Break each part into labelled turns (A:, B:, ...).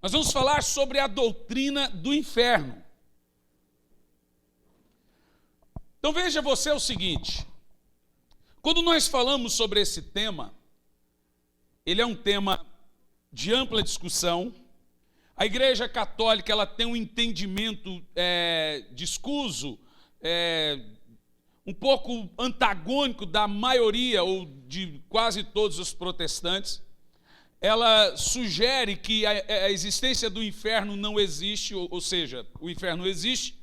A: Nós vamos falar sobre a doutrina do inferno. Então veja você o seguinte, quando nós falamos sobre esse tema, ele é um tema de ampla discussão. A Igreja Católica ela tem um entendimento discuso, um pouco antagônico da maioria ou de quase todos os protestantes. Ela sugere que a existência do inferno não existe, ou seja, o inferno existe,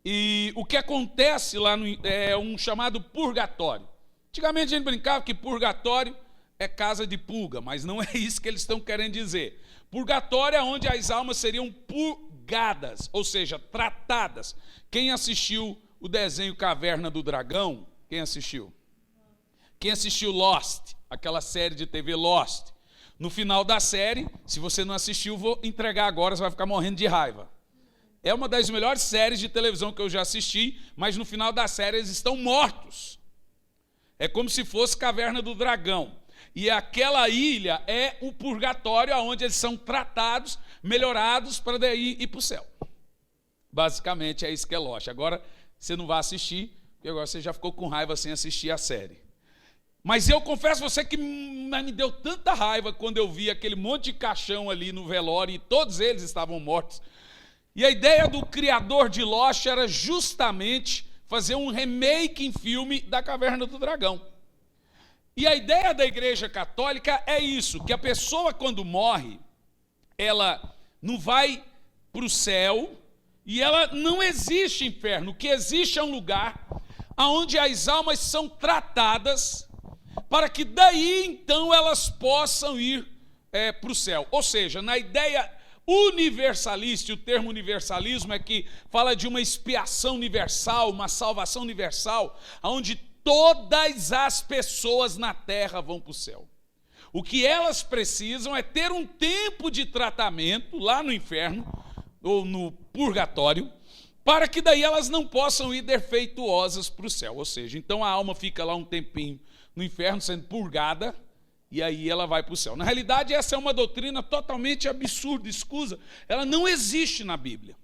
A: e o que acontece lá é um chamado purgatório. Antigamente a gente brincava que purgatório é casa de pulga, mas não é isso que eles estão querendo dizer. Purgatório é onde as almas seriam purgadas, ou seja, tratadas. Quem assistiu o desenho Caverna do Dragão? Quem assistiu? Quem assistiu Lost, aquela série de TV Lost? No final da série, se você não assistiu, vou entregar agora, você vai ficar morrendo de raiva. É uma das melhores séries de televisão que eu já assisti, mas no final da série eles estão mortos. É como se fosse Caverna do Dragão. E aquela ilha é o purgatório, onde eles são tratados, melhorados, para daí ir para o céu. Basicamente é isso que é Lost. Agora você não vai assistir, porque agora você já ficou com raiva sem assistir a série. Mas eu confesso a você que me deu tanta raiva quando eu vi aquele monte de caixão ali no velório e todos eles estavam mortos. E a ideia do criador de Lost era justamente fazer um remake em filme da Caverna do Dragão. E a ideia da Igreja Católica é isso, que a pessoa quando morre, ela não vai para o céu e ela não existe inferno. O que existe é um lugar onde as almas são tratadas para que daí então elas possam ir para o céu. Ou seja, na ideia universalista, o termo universalismo é que fala de uma expiação universal, uma salvação universal, onde todas as pessoas na terra vão para o céu. O que elas precisam é ter um tempo de tratamento lá no inferno, ou no purgatório, para que daí elas não possam ir defeituosas para o céu. Ou seja, então a alma fica lá um tempinho no inferno sendo purgada, e aí ela vai para o céu. Na realidade, essa é uma doutrina totalmente absurda, escusa. Ela não existe na Bíblia.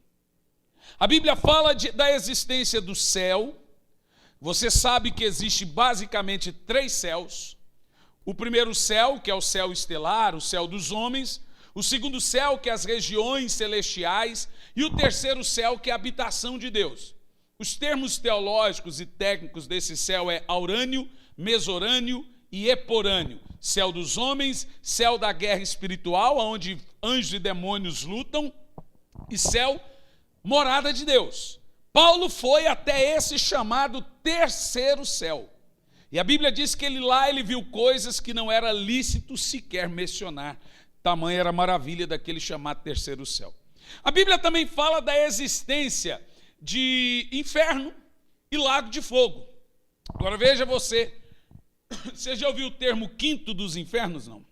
A: A Bíblia fala da existência do céu. Você sabe que existe basicamente 3 céus. O primeiro céu, que é o céu estelar, o céu dos homens. O segundo céu, que é as regiões celestiais. E o terceiro céu, que é a habitação de Deus. Os termos teológicos e técnicos desse céu é aurânio, mesorânio e eporâneo. Céu dos homens, céu da guerra espiritual, onde anjos e demônios lutam, e céu, morada de Deus. Paulo foi até esse chamado terceiro céu. E a Bíblia diz que ele viu coisas que não era lícito sequer mencionar. Tamanha era a maravilha daquele chamado terceiro céu. A Bíblia também fala da existência de inferno e lago de fogo. Agora veja você já ouviu o termo quinto dos infernos? Não.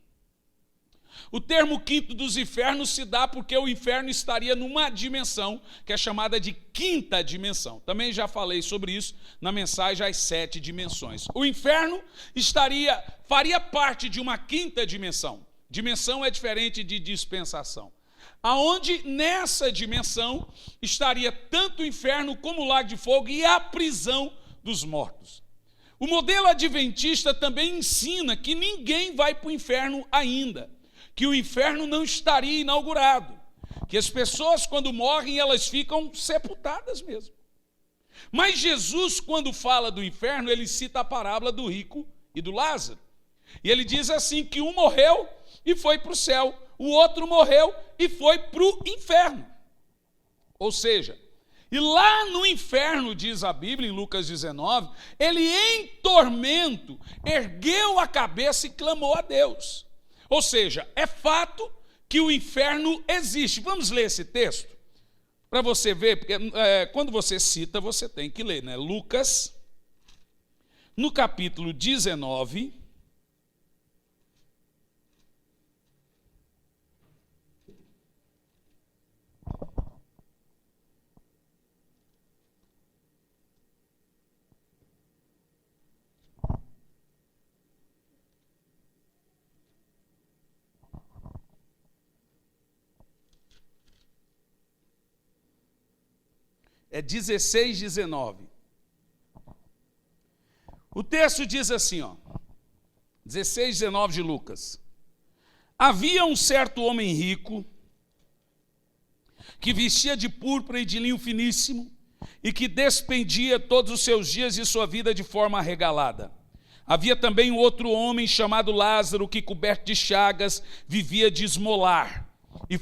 A: O termo quinto dos infernos se dá porque o inferno estaria numa dimensão que é chamada de quinta dimensão. Também já falei sobre isso na mensagem As 7 Dimensões. O inferno faria parte de uma quinta dimensão. Dimensão é diferente de dispensação. Aonde nessa dimensão estaria tanto o inferno como o lago de fogo e a prisão dos mortos. O modelo adventista também ensina que ninguém vai para o inferno ainda, que o inferno não estaria inaugurado, que as pessoas quando morrem elas ficam sepultadas mesmo. Mas Jesus, quando fala do inferno, ele cita a parábola do rico e do Lázaro. E ele diz assim que um morreu e foi para o céu, o outro morreu e foi para o inferno. Ou seja, e lá no inferno, diz a Bíblia, em Lucas 19, ele em tormento ergueu a cabeça e clamou a Deus. Ou seja, é fato que o inferno existe. Vamos ler esse texto? Para você ver, porque quando você cita, você tem que ler, né? Lucas, no capítulo 19, é 16, 19. O texto diz assim, 16, 19 de Lucas. Havia um certo homem rico que vestia de púrpura e de linho finíssimo e que despendia todos os seus dias de sua vida de forma arregalada. Havia também um outro homem chamado Lázaro que, coberto de chagas, vivia de esmolar e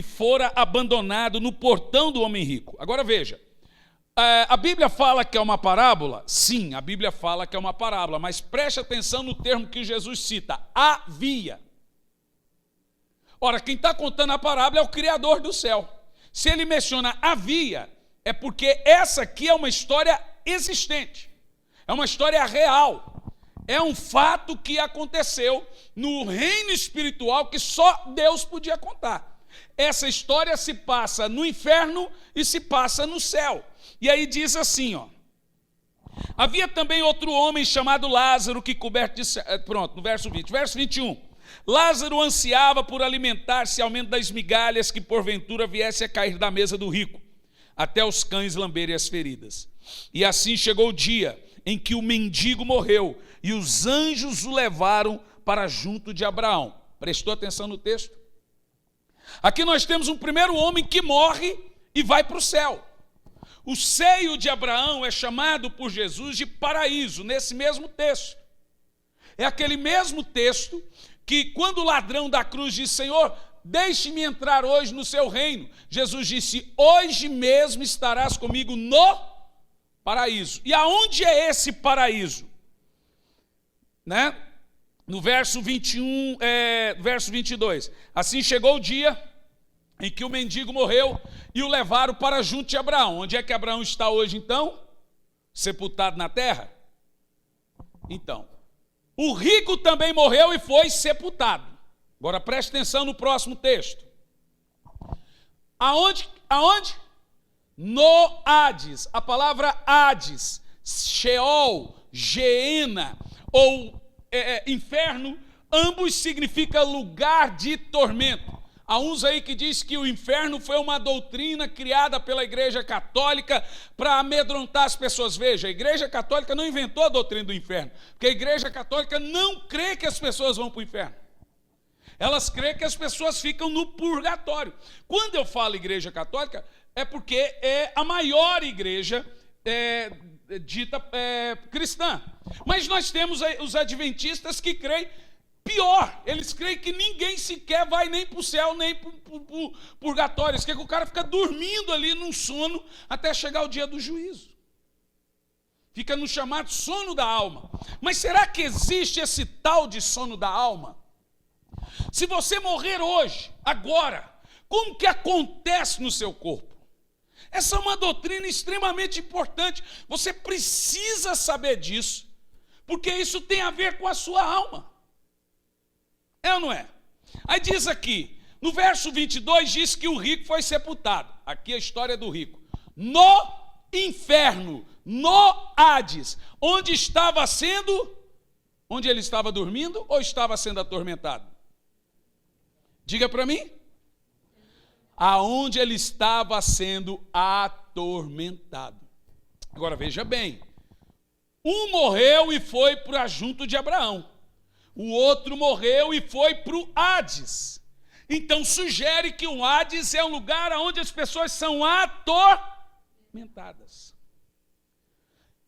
A: fora abandonado no portão do homem rico. Agora veja, a Bíblia fala que é uma parábola? Sim, a Bíblia fala que é uma parábola, mas preste atenção no termo que Jesus cita, havia. Ora, quem está contando a parábola é o Criador do céu. Se ele menciona havia, é porque essa aqui é uma história existente, é uma história real, é um fato que aconteceu no reino espiritual que só Deus podia contar. Essa história se passa no inferno e se passa no céu. E aí diz assim, havia também outro homem chamado Lázaro que coberto de... Pronto, no verso 20. Verso 21. Lázaro ansiava por alimentar-se ao menos das migalhas que porventura viesse a cair da mesa do rico, até os cães lamberem as feridas. E assim chegou o dia em que o mendigo morreu e os anjos o levaram para junto de Abraão. Prestou atenção no texto? Aqui nós temos um primeiro homem que morre e vai para o céu. O seio de Abraão é chamado por Jesus de paraíso, nesse mesmo texto. É aquele mesmo texto que quando o ladrão da cruz disse, Senhor, deixe-me entrar hoje no seu reino, Jesus disse, hoje mesmo estarás comigo no paraíso. E aonde é esse paraíso? No verso 21, verso 22. Assim chegou o dia em que o mendigo morreu e o levaram para junto de Abraão. Onde é que Abraão está hoje, então? Sepultado na terra? Então, o rico também morreu e foi sepultado. Agora preste atenção no próximo texto. Aonde? No Hades. A palavra Hades, Sheol, Geena ou inferno, ambos significam lugar de tormento. Há uns aí que diz que o inferno foi uma doutrina criada pela Igreja Católica para amedrontar as pessoas. Veja, a Igreja Católica não inventou a doutrina do inferno, porque a Igreja Católica não crê que as pessoas vão para o inferno. Elas creem que as pessoas ficam no purgatório. Quando eu falo Igreja Católica, é porque é a maior igreja dita cristã. Mas nós temos os adventistas que creem pior, eles creem que ninguém sequer vai nem para o céu, nem para o purgatório. Eles querem que o cara fica dormindo ali num sono até chegar o dia do juízo. Fica no chamado sono da alma. Mas será que existe esse tal de sono da alma? Se você morrer hoje, agora, como que acontece no seu corpo? Essa é uma doutrina extremamente importante. Você precisa saber disso, porque isso tem a ver com a sua alma. É ou não é? Aí diz aqui, no verso 22, diz que o rico foi sepultado. Aqui é a história do rico. No inferno, no Hades, onde ele estava dormindo ou estava sendo atormentado? Diga para mim. Aonde ele estava sendo atormentado. Agora veja bem, um morreu e foi para junto de Abraão. O outro morreu e foi para o Hades. Então sugere que o Hades é um lugar onde as pessoas são atormentadas.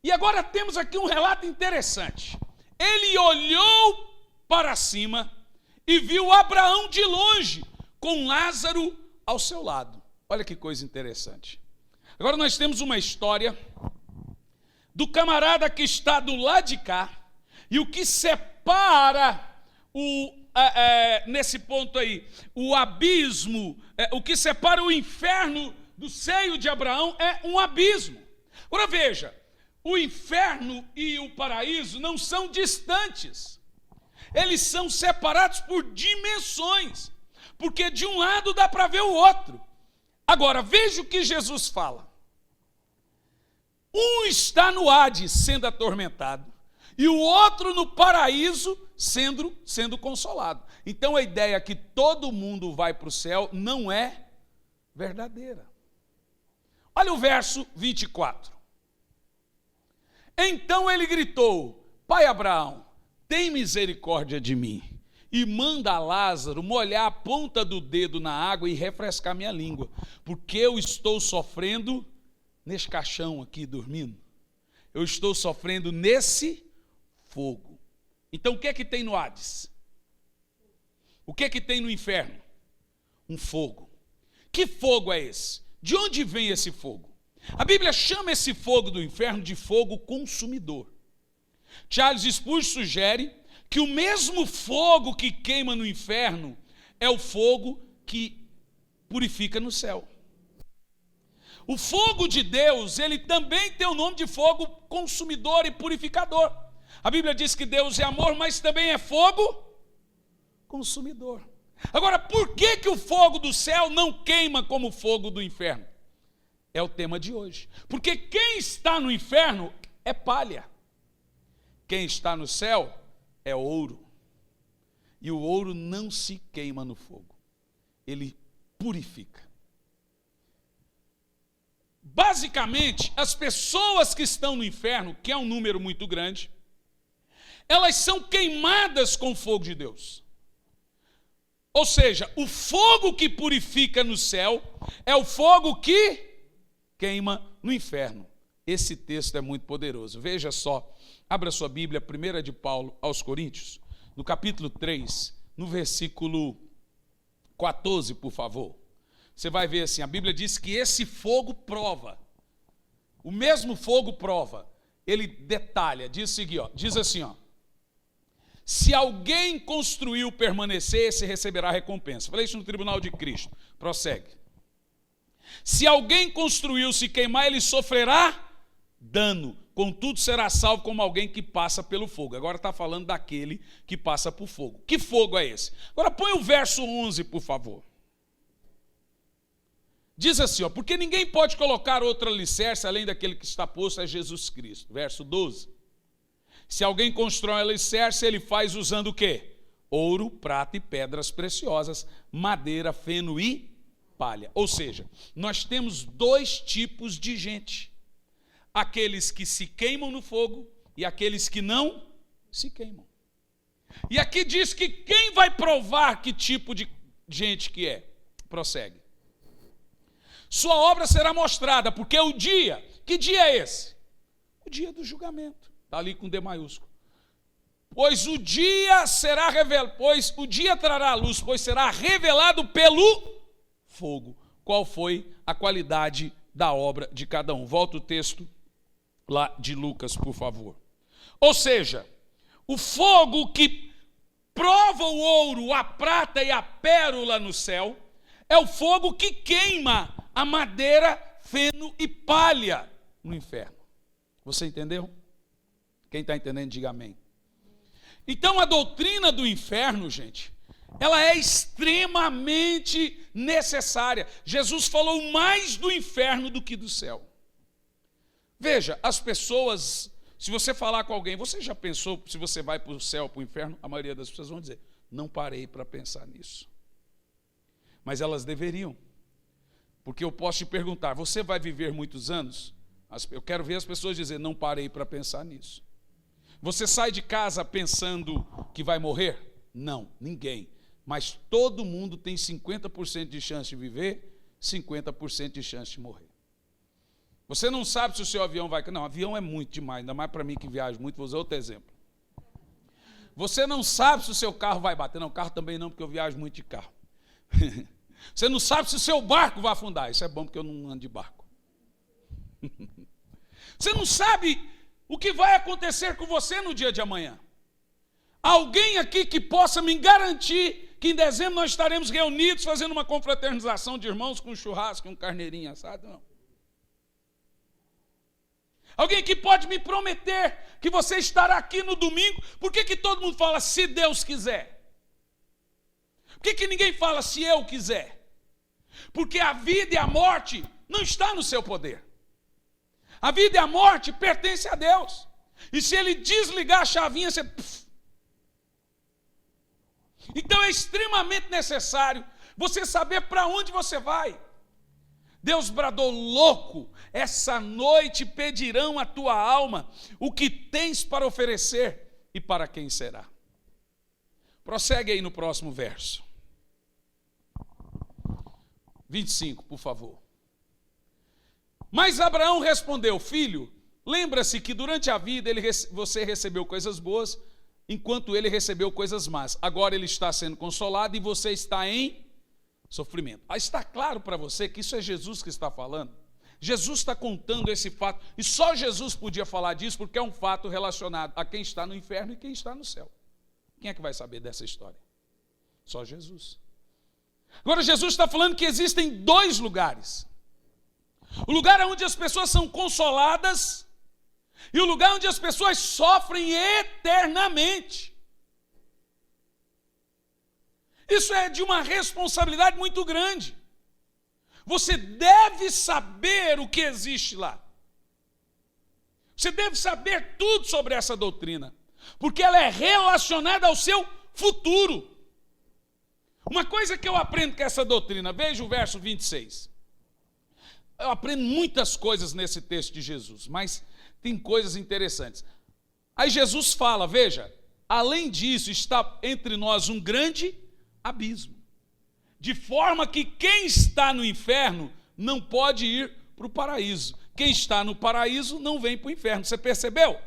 A: E agora temos aqui um relato interessante. Ele olhou para cima e viu Abraão de longe, com Lázaro ao seu lado. Olha que coisa interessante. Agora nós temos uma história do camarada que está do lado de cá, e o que separa nesse ponto aí, o abismo, o que separa o inferno do seio de Abraão é um abismo. Agora veja, o inferno e o paraíso não são distantes, eles são separados por dimensões, porque de um lado dá para ver o outro. Agora, veja o que Jesus fala. Um está no Hades sendo atormentado, e o outro no paraíso sendo consolado. Então a ideia que todo mundo vai para o céu não é verdadeira. Olha o verso 24. Então ele gritou: Pai Abraão, tem misericórdia de mim e manda a Lázaro molhar a ponta do dedo na água e refrescar minha língua, porque eu estou sofrendo nesse caixão aqui dormindo. Eu estou sofrendo nesse fogo. Então o que é que tem no Hades? O que é que tem no inferno? Um fogo. Que fogo é esse? De onde vem esse fogo? A Bíblia chama esse fogo do inferno de fogo consumidor. Charles Spurgeon sugere que o mesmo fogo que queima no inferno é o fogo que purifica no céu. O fogo de Deus, ele também tem o nome de fogo consumidor e purificador. A Bíblia diz que Deus é amor, mas também é fogo consumidor. Agora, por que que o fogo do céu não queima como o fogo do inferno? É o tema de hoje. Porque quem está no inferno é palha. Quem está no céu é ouro. E o ouro não se queima no fogo. Ele purifica. Basicamente, as pessoas que estão no inferno, que é um número muito grande, elas são queimadas com o fogo de Deus. Ou seja, o fogo que purifica no céu é o fogo que queima no inferno. Esse texto é muito poderoso. Veja só, abra sua Bíblia, 1 de Paulo aos Coríntios, no capítulo 3, no versículo 14, por favor. Você vai ver assim, a Bíblia diz que esse fogo prova. O mesmo fogo prova. Ele detalha, diz assim, ó. Se alguém construiu permanecer, esse receberá recompensa. Falei isso no tribunal de Cristo. Prossegue. Se alguém construiu se queimar, ele sofrerá dano. Contudo, será salvo como alguém que passa pelo fogo. Agora está falando daquele que passa por fogo. Que fogo é esse? Agora põe o verso 11, por favor. Diz assim, ó, porque ninguém pode colocar outro alicerce além daquele que está posto a Jesus Cristo. Verso 12. Se alguém constrói um alicerce, ele faz usando o quê? Ouro, prata e pedras preciosas, madeira, feno e palha. Ou seja, nós temos dois tipos de gente. Aqueles que se queimam no fogo e aqueles que não se queimam. E aqui diz que quem vai provar que tipo de gente que é? Prossegue. Sua obra será mostrada, porque o dia, que dia é esse? O dia do julgamento. Está ali com D maiúsculo. Pois o dia será revelado, pois o dia trará a luz, pois será revelado pelo fogo. Qual foi a qualidade da obra de cada um? Volta o texto lá de Lucas, por favor. Ou seja, o fogo que prova o ouro, a prata e a pérola no céu, é o fogo que queima a madeira, feno e palha no inferno. Você entendeu? Quem está entendendo, diga amém. Então a doutrina do inferno, gente, ela é extremamente necessária. Jesus falou mais do inferno do que do céu. Veja, as pessoas, se você falar com alguém, você já pensou se você vai para o céu ou para o inferno? A maioria das pessoas vão dizer, não parei para pensar nisso. Mas elas deveriam. Porque eu posso te perguntar, você vai viver muitos anos? Eu quero ver as pessoas dizer, não parei para pensar nisso. Você sai de casa pensando que vai morrer? Não, ninguém. Mas todo mundo tem 50% de chance de viver, 50% de chance de morrer. Você não sabe se o seu avião vai... Não, avião é muito demais, ainda mais para mim que viajo muito, vou usar outro exemplo. Você não sabe se o seu carro vai bater. Não, carro também não, porque eu viajo muito de carro. Você não sabe se o seu barco vai afundar. Isso é bom, porque eu não ando de barco. Você não sabe o que vai acontecer com você no dia de amanhã. Alguém aqui que possa me garantir que em dezembro nós estaremos reunidos fazendo uma confraternização de irmãos com um churrasco e um carneirinho assado? Não. Alguém que pode me prometer que você estará aqui no domingo? Por que todo mundo fala se Deus quiser? Por que ninguém fala se eu quiser? Porque a vida e a morte não estão no seu poder. A vida e a morte pertencem a Deus. E se Ele desligar a chavinha, você... Então é extremamente necessário você saber para onde você vai. Deus bradou: louco, essa noite pedirão a tua alma o que tens para oferecer e para quem será. Prossegue aí no próximo verso. 25, por favor. Mas Abraão respondeu: filho, lembra-se que durante a vida você recebeu coisas boas, enquanto ele recebeu coisas más. Agora ele está sendo consolado e você está em sofrimento. Está claro para você que isso é Jesus que está falando? Jesus está contando esse fato, e só Jesus podia falar disso, porque é um fato relacionado a quem está no inferno e quem está no céu. Quem é que vai saber dessa história? Só Jesus. Agora Jesus está falando que existem dois lugares. O lugar onde as pessoas são consoladas e o lugar onde as pessoas sofrem eternamente. Isso é de uma responsabilidade muito grande. Você deve saber o que existe lá. Você deve saber tudo sobre essa doutrina, porque ela é relacionada ao seu futuro. Uma coisa que eu aprendo com essa doutrina, veja o verso 26. Eu aprendo muitas coisas nesse texto de Jesus, mas tem coisas interessantes. Aí Jesus fala, veja, além disso está entre nós um grande abismo, de forma que quem está no inferno não pode ir para o paraíso. Quem está no paraíso não vem para o inferno. Você percebeu?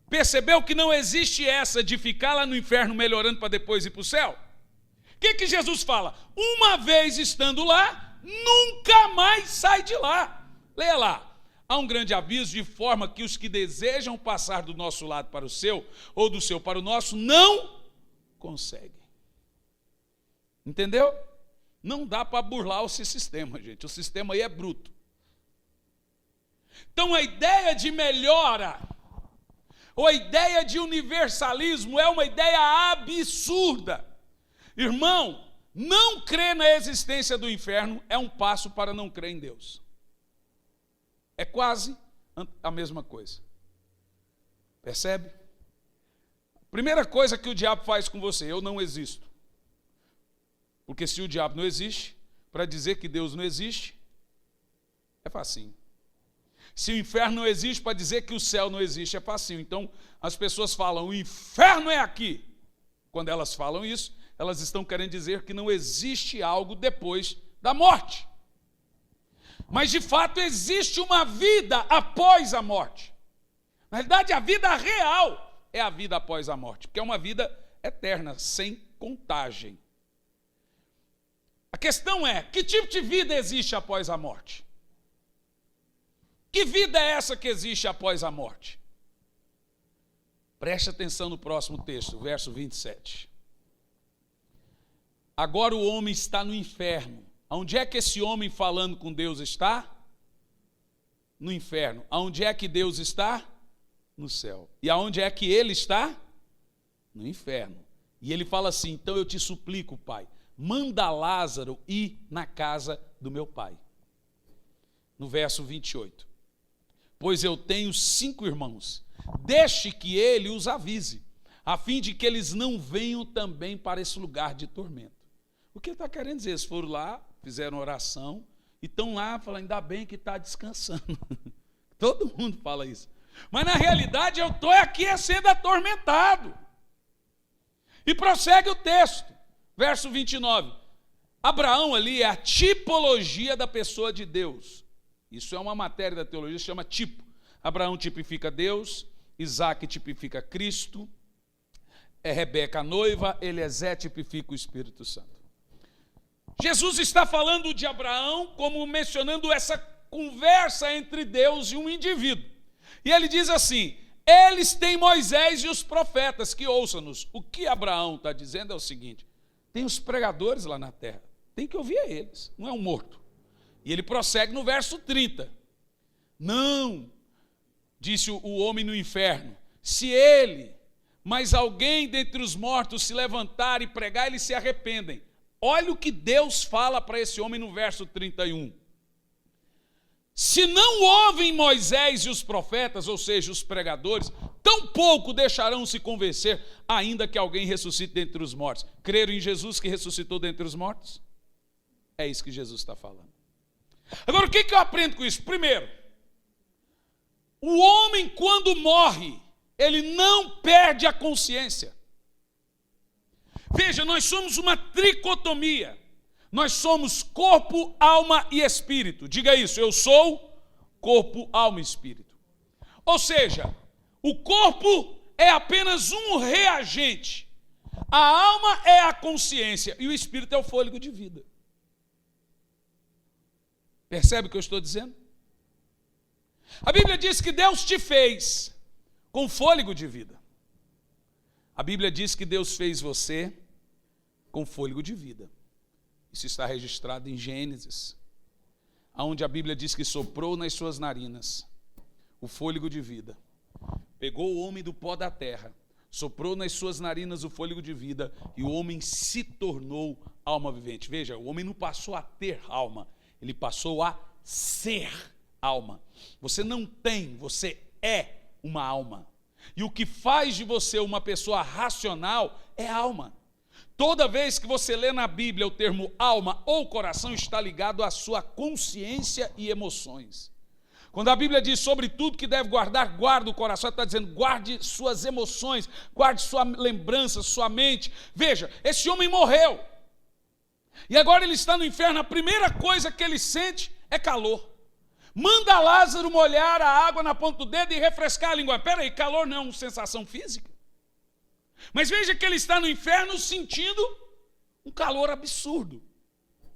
A: Percebeu que não existe essa de ficar lá no inferno melhorando para depois ir para o céu? O que Jesus fala? Uma vez estando lá, nunca mais sai de lá. Leia lá. Há um grande aviso, de forma que os que desejam passar do nosso lado para o seu, ou do seu para o nosso, não conseguem. Entendeu? Não dá para burlar esse sistema, gente. O sistema aí é bruto. Então a ideia de melhora, ou a ideia de universalismo, é uma ideia absurda. Irmão, não crer na existência do inferno é um passo para não crer em Deus. É quase a mesma coisa. Percebe? Primeira coisa que o diabo faz com você: eu não existo. Porque se o diabo não existe, para dizer que Deus não existe, é facinho. Se o inferno não existe, para dizer que o céu não existe, é facinho. Então, as pessoas falam, o inferno é aqui. Quando elas falam isso, elas estão querendo dizer que não existe algo depois da morte. Mas, de fato, existe uma vida após a morte. Na realidade, a vida real é a vida após a morte, porque é uma vida eterna, sem contagem. A questão é, que tipo de vida existe após a morte? Que vida é essa que existe após a morte? Preste atenção no próximo texto, verso 27. Agora o homem está no inferno. Onde é que esse homem falando com Deus está? No inferno. Aonde é que Deus está? No céu. E aonde é que ele está? No inferno. E ele fala assim, então eu te suplico, Pai, manda Lázaro ir na casa do meu pai. No verso 28. Pois eu tenho 5 irmãos, deixe que ele os avise, a fim de que eles não venham também para esse lugar de tormento. O que ele está querendo dizer? Eles foram lá, fizeram oração, e estão lá falando, ainda bem que está descansando. Todo mundo fala isso. Mas na realidade eu estou aqui sendo atormentado. E prossegue o texto. Verso 29, Abraão ali é a tipologia da pessoa de Deus. Isso é uma matéria da teologia, se chama tipo. Abraão tipifica Deus, Isaac tipifica Cristo, Rebeca a noiva, Eliezer tipifica o Espírito Santo. Jesus está falando de Abraão como mencionando essa conversa entre Deus e um indivíduo. E ele diz assim, eles têm Moisés e os profetas, que ouçam-nos. O que Abraão está dizendo é o seguinte, tem os pregadores lá na terra, tem que ouvir a eles, não é um morto. E ele prossegue no verso 30. Não, disse o homem no inferno, se ele, mas alguém dentre os mortos se levantar e pregar, eles se arrependem. Olha o que Deus fala para esse homem no verso 31. Se não ouvem Moisés e os profetas, ou seja, os pregadores, tampouco deixarão se convencer, ainda que alguém ressuscite dentre os mortos. Creram em Jesus que ressuscitou dentre os mortos? É isso que Jesus está falando. Agora, o que eu aprendo com isso? Primeiro, o homem, quando morre, ele não perde a consciência. Veja, nós somos uma tricotomia. Nós somos corpo, alma e espírito. Diga isso, eu sou corpo, alma e espírito. Ou seja, o corpo é apenas um reagente. A alma é a consciência e o espírito é o fôlego de vida. Percebe o que eu estou dizendo? A Bíblia diz que Deus te fez com fôlego de vida. A Bíblia diz que Deus fez você com fôlego de vida. Isso está registrado em Gênesis, onde a Bíblia diz que soprou nas suas narinas o fôlego de vida. Pegou o homem do pó da terra, soprou nas suas narinas o fôlego de vida e o homem se tornou alma vivente. Veja, o homem não passou a ter alma, ele passou a ser alma. Você não tem, você é uma alma. E o que faz de você uma pessoa racional é alma. Toda vez que você lê na Bíblia o termo alma ou coração, está ligado à sua consciência e emoções. Quando a Bíblia diz sobre tudo que deve guardar, guarda o coração, está dizendo guarde suas emoções, guarde sua lembrança, sua mente. Veja, esse homem morreu. E agora ele está no inferno, a primeira coisa que ele sente é calor. Manda Lázaro molhar a água na ponta do dedo e refrescar a língua. Espera aí, calor não é uma sensação física? Mas veja que ele está no inferno sentindo um calor absurdo.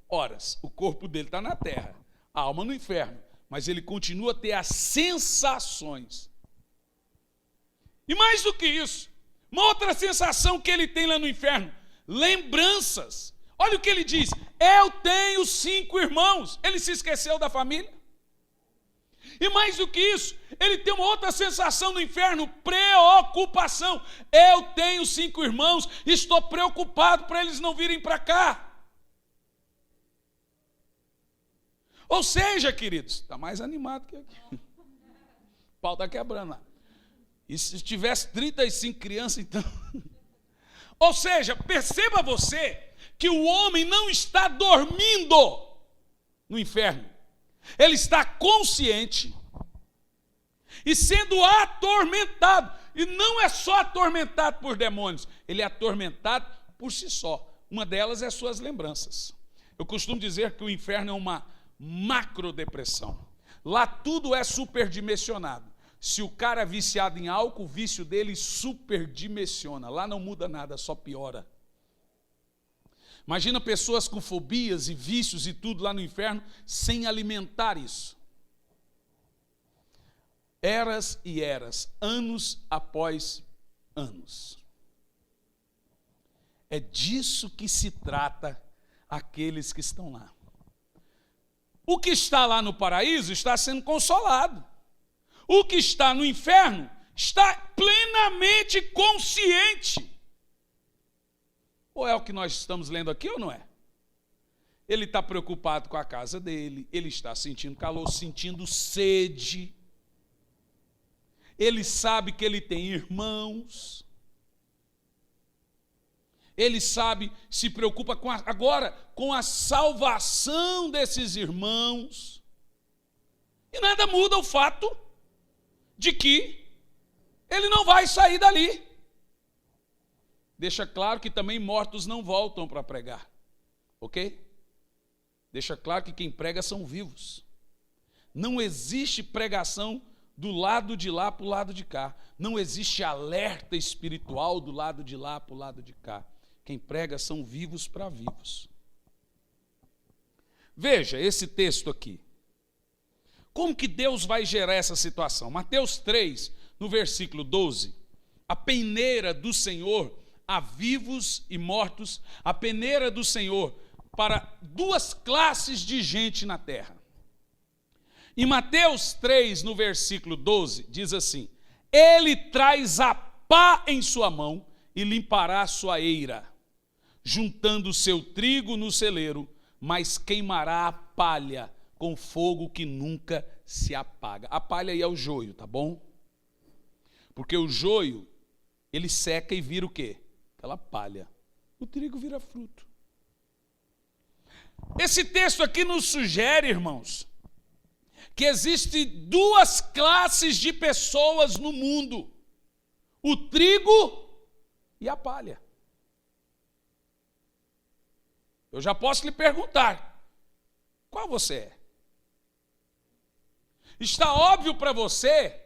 A: Horas, o corpo dele está na terra, a alma no inferno, mas ele continua a ter as sensações. E mais do que isso, uma outra sensação que ele tem lá no inferno, lembranças. Olha o que ele diz, eu tenho 5 irmãos. Ele se esqueceu da família? E mais do que isso, ele tem uma outra sensação no inferno, preocupação. Eu tenho 5 irmãos, estou preocupado para eles não virem para cá. Ou seja, queridos, está mais animado que aqui. O pau está quebrando lá. E se tivesse 35 crianças, então... Ou seja, perceba você que o homem não está dormindo no inferno. Ele está consciente e sendo atormentado. E não é só atormentado por demônios, ele é atormentado por si só. Uma delas é suas lembranças. Eu costumo dizer que o inferno é uma macrodepressão. Lá tudo é superdimensionado. Se o cara é viciado em álcool, o vício dele superdimensiona. Lá não muda nada, só piora. Imagina pessoas com fobias e vícios e tudo lá no inferno, sem alimentar isso. Eras e eras, anos após anos. É disso que se trata aqueles que estão lá. O que está lá no paraíso está sendo consolado. O que está no inferno está plenamente consciente. Ou é o que nós estamos lendo aqui ou não é? Ele está preocupado com a casa dele, ele está sentindo calor, sentindo sede. Ele sabe que ele tem irmãos. Ele sabe, se preocupa agora com a salvação desses irmãos. E nada muda o fato de que ele não vai sair dali. Deixa claro que também mortos não voltam para pregar, ok? Deixa claro que quem prega são vivos. Não existe pregação do lado de lá para o lado de cá. Não existe alerta espiritual do lado de lá para o lado de cá. Quem prega são vivos para vivos. Veja esse texto aqui. Como que Deus vai gerar essa situação? Mateus 3, no versículo 12. A peneira do Senhor a vivos e mortos, a peneira do Senhor para 2 classes de gente na terra. Em Mateus 3, no versículo 12, diz assim: ele traz a pá em sua mão e limpará a sua eira, juntando o seu trigo no celeiro, mas queimará a palha com fogo que nunca se apaga. A palha aí é o joio, tá bom? Porque o joio, ele seca e vira o quê? Aquela palha. O trigo vira fruto. esse texto aqui nos sugere, irmãos, que existem duas classes de pessoas no mundo: o trigo e a palha. Eu já posso lhe perguntar, qual você é? Está óbvio para você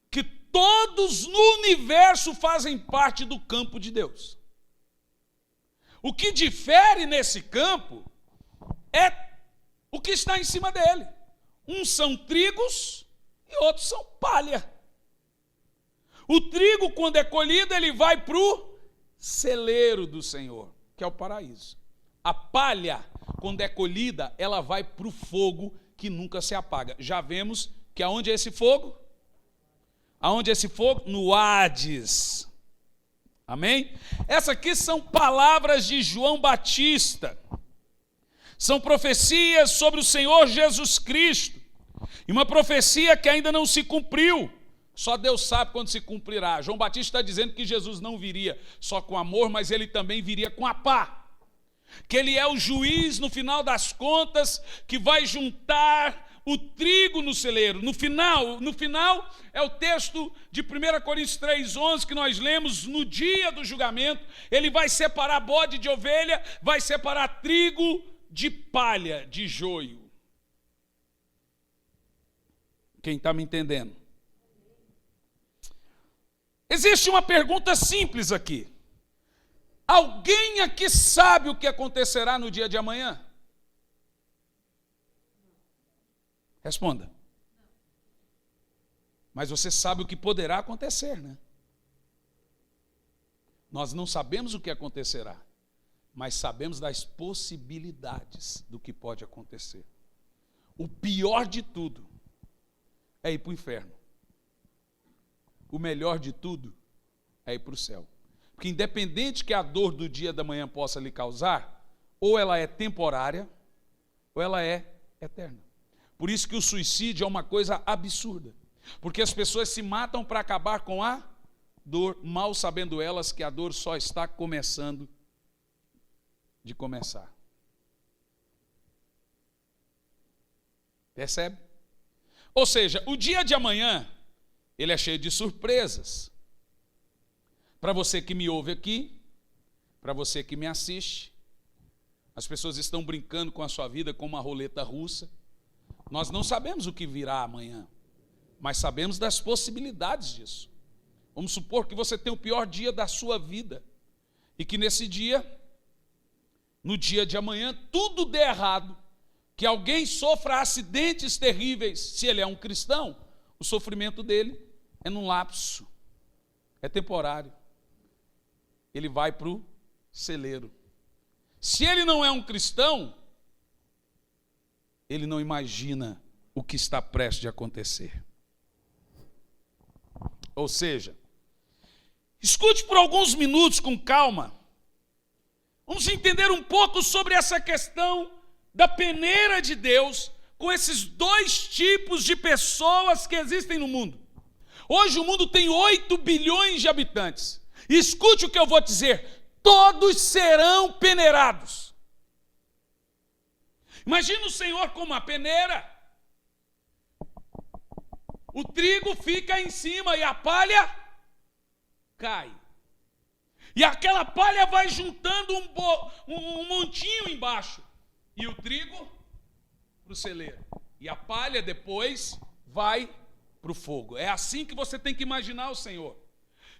A: que todos no universo fazem parte do campo de Deus. O que difere nesse campo é o que está em cima dele. Uns são trigos e outros são palha. O trigo, quando é colhido, ele vai para o celeiro do Senhor, que é o paraíso. A palha, quando é colhida, ela vai para o fogo que nunca se apaga. Já vemos que aonde é esse fogo? Aonde é esse fogo? No Hades. Amém? Essas aqui são palavras de João Batista. São profecias sobre o Senhor Jesus Cristo. E uma profecia que ainda não se cumpriu. Só Deus sabe quando se cumprirá. João Batista está dizendo que Jesus não viria só com amor, mas ele também viria com a pá. Que ele é o juiz, no final das contas, que vai juntar o trigo no celeiro. No final é o texto de 1 Coríntios 3,11 que nós lemos. No dia do julgamento, ele vai separar bode de ovelha, vai separar trigo de palha, de joio. Quem está me entendendo? Existe uma pergunta simples aqui. Alguém aqui sabe o que acontecerá no dia de amanhã? Responda. Mas você sabe o que poderá acontecer, né? Nós não sabemos o que acontecerá, mas sabemos das possibilidades do que pode acontecer. O pior de tudo é ir para o inferno. O melhor de tudo é ir para o céu. Porque independente que a dor do dia da manhã possa lhe causar, ou ela é temporária, ou ela é eterna. Por isso que o suicídio é uma coisa absurda. Porque as pessoas se matam para acabar com a dor, mal sabendo elas que a dor só está começando de começar. Percebe? Ou seja, o dia de amanhã, ele é cheio de surpresas. Para você que me ouve aqui, para você que me assiste, as pessoas estão brincando com a sua vida como uma roleta russa. Nós não sabemos o que virá amanhã, mas sabemos das possibilidades disso. Vamos supor que você tem o pior dia da sua vida e que nesse dia, no dia de amanhã, tudo dê errado, que alguém sofra acidentes terríveis. Se ele é um cristão, o sofrimento dele é num lapso, é temporário. Ele vai para o celeiro. Se ele não é um cristão, ele não imagina o que está prestes a acontecer. Ou seja, escute por alguns minutos com calma. Vamos entender um pouco sobre essa questão da peneira de Deus com esses dois tipos de pessoas que existem no mundo. Hoje o mundo tem 8 bilhões de habitantes. E escute o que eu vou dizer: todos serão peneirados. Imagina o Senhor como uma peneira. O trigo fica em cima e a palha cai. E aquela palha vai juntando um montinho embaixo. E o trigo para o celeiro. E a palha depois vai para o fogo. É assim que você tem que imaginar o Senhor.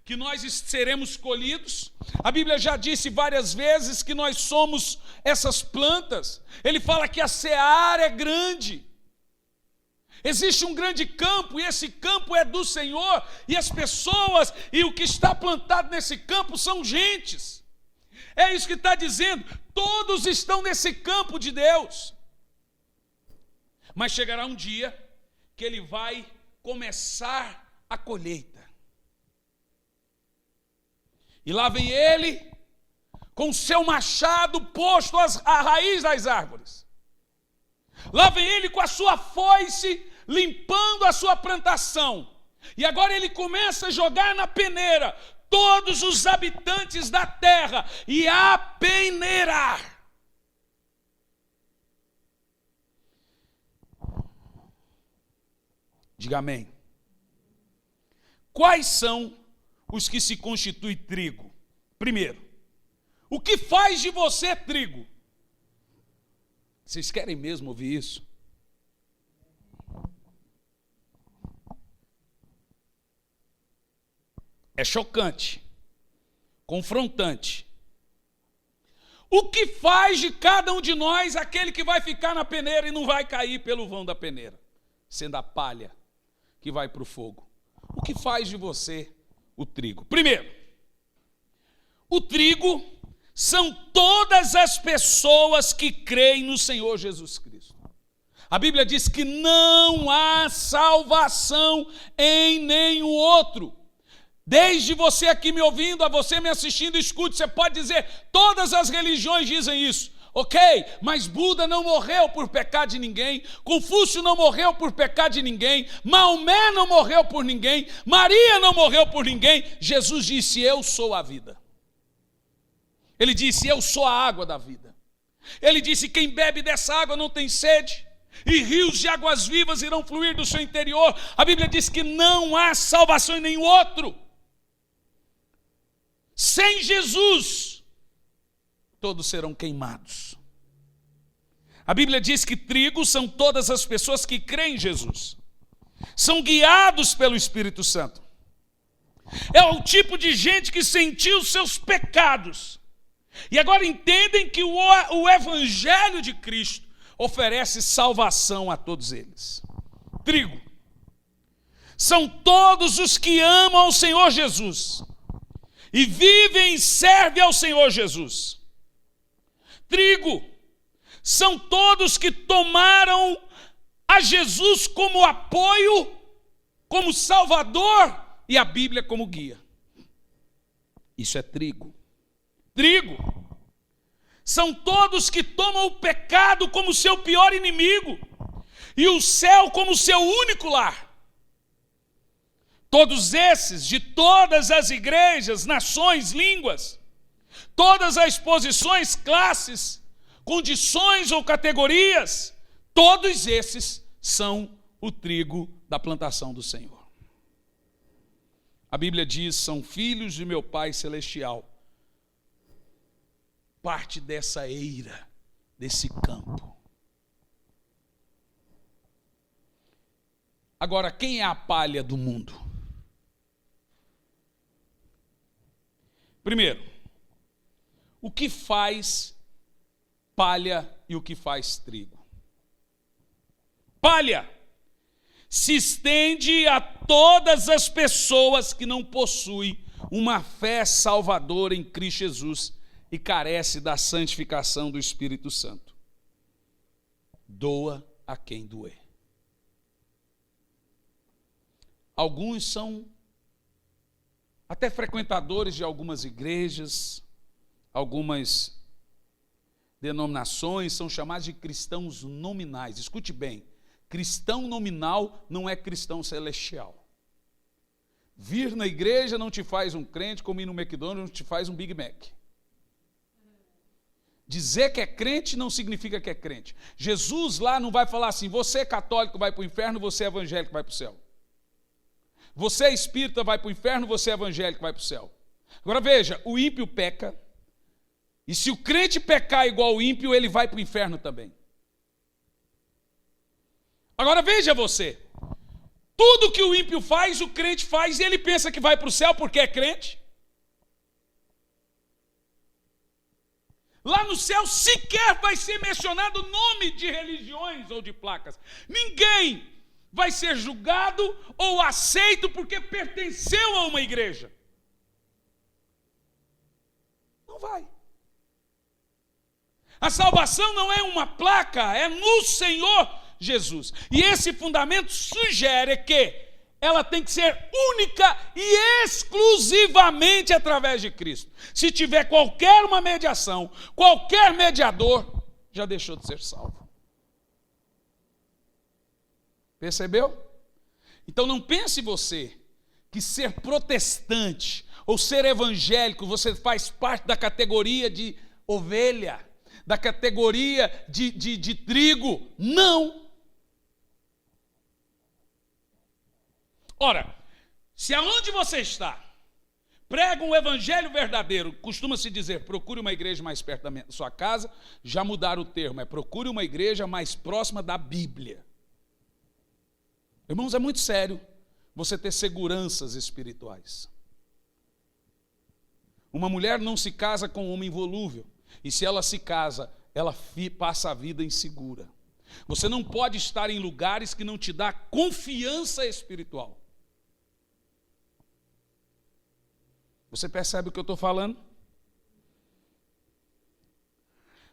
A: Que nós seremos colhidos. A Bíblia já disse várias vezes que nós somos essas plantas. Ele fala que a seara é grande. Existe um grande campo e esse campo é do Senhor. E as pessoas e o que está plantado nesse campo são gentes. É isso que está dizendo. Todos estão nesse campo de Deus. Mas chegará um dia que ele vai começar a colheita. E lá vem ele, com o seu machado posto à raiz das árvores. Lá vem ele com a sua foice, limpando a sua plantação. E agora ele começa a jogar na peneira todos os habitantes da terra e a peneirar. Diga amém. Quais são os que se constituem trigo? Primeiro, o que faz de você trigo? Vocês querem mesmo ouvir isso? É chocante, confrontante. O que faz de cada um de nós aquele que vai ficar na peneira e não vai cair pelo vão da peneira, sendo a palha que vai para o fogo? O que faz de você o trigo? Primeiro, o trigo são todas as pessoas que creem no Senhor Jesus Cristo. A Bíblia diz que não há salvação em nenhum outro. Desde você aqui me ouvindo, a você me assistindo, escute, você pode dizer, todas as religiões dizem isso. Ok, mas Buda não morreu por pecado de ninguém, Confúcio não morreu por pecado de ninguém, Maomé não morreu por ninguém, Maria não morreu por ninguém. Jesus disse, eu sou a vida. Ele disse, eu sou a água da vida. Ele disse, quem bebe dessa água não tem sede, e rios de águas vivas irão fluir do seu interior. A Bíblia diz que não há salvação em nenhum outro. Sem Jesus, todos serão queimados. A Bíblia diz que trigo são todas as pessoas que creem em Jesus. São guiados pelo Espírito Santo. É o tipo de gente que sentiu seus pecados. E agora entendem que o Evangelho de Cristo oferece salvação a todos eles. Trigo são todos os que amam ao Senhor Jesus e vivem e servem ao Senhor Jesus. Trigo são todos que tomaram a Jesus como apoio, como Salvador e a Bíblia como guia. Isso é trigo. Trigo são todos que tomam o pecado como seu pior inimigo e o céu como seu único lar. Todos esses, de todas as igrejas, nações, línguas, todas as posições, classes, condições ou categorias, todos esses são o trigo da plantação do Senhor. A Bíblia diz, são filhos de meu Pai Celestial, parte dessa eira, desse campo. Agora, quem é a palha do mundo? Primeiro, o que faz palha e o que faz trigo? Palha se estende a todas as pessoas que não possuem uma fé salvadora em Cristo Jesus e carece da santificação do Espírito Santo. Doa a quem doer. Alguns são até frequentadores de algumas igrejas, algumas denominações, são chamados de cristãos nominais. Escute bem, cristão nominal não é cristão celestial. Vir na igreja não te faz um crente, como ir no McDonald's não te faz um Big Mac. Dizer que é crente não significa que é crente. Jesus lá não vai falar assim, você é católico vai para o inferno, você é evangélico vai para o céu. Você é espírita vai para o inferno, você é evangélico vai para o céu. Agora veja, o ímpio peca, e se o crente pecar igual o ímpio, ele vai para o inferno também. Agora veja você, tudo que o ímpio faz, o crente faz, e ele pensa que vai para o céu porque é crente. Lá no céu sequer vai ser mencionado nome de religiões ou de placas. Ninguém vai ser julgado ou aceito porque pertenceu a uma igreja. Não vai. A salvação não é uma placa, é no Senhor Jesus. E esse fundamento sugere que ela tem que ser única e exclusivamente através de Cristo. Se tiver qualquer uma mediação, qualquer mediador, já deixou de ser salvo. Percebeu? Então não pense você que ser protestante ou ser evangélico, você faz parte da categoria de ovelha, da categoria de trigo. Não. Ora, se aonde você está prega um evangelho verdadeiro, costuma-se dizer, procure uma igreja mais perto da sua casa, já mudaram o termo, procure uma igreja mais próxima da Bíblia. Irmãos, é muito sério você ter seguranças espirituais. Uma mulher não se casa com um homem volúvel, e se ela se casa, ela passa a vida insegura. Você não pode estar em lugares que não te dá confiança espiritual. Você percebe o que eu estou falando?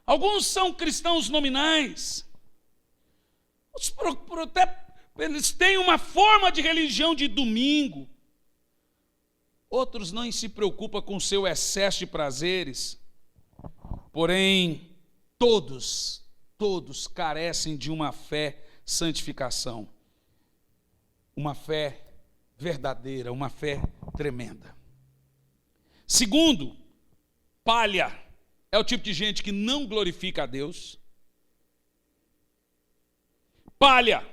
A: Alguns são cristãos nominais. Eles têm uma forma de religião de domingo. Outros não se preocupam com o seu excesso de prazeres. Porém, todos carecem de uma fé santificação. Uma fé verdadeira, uma fé tremenda. Segundo, palha é o tipo de gente que não glorifica a Deus. Palha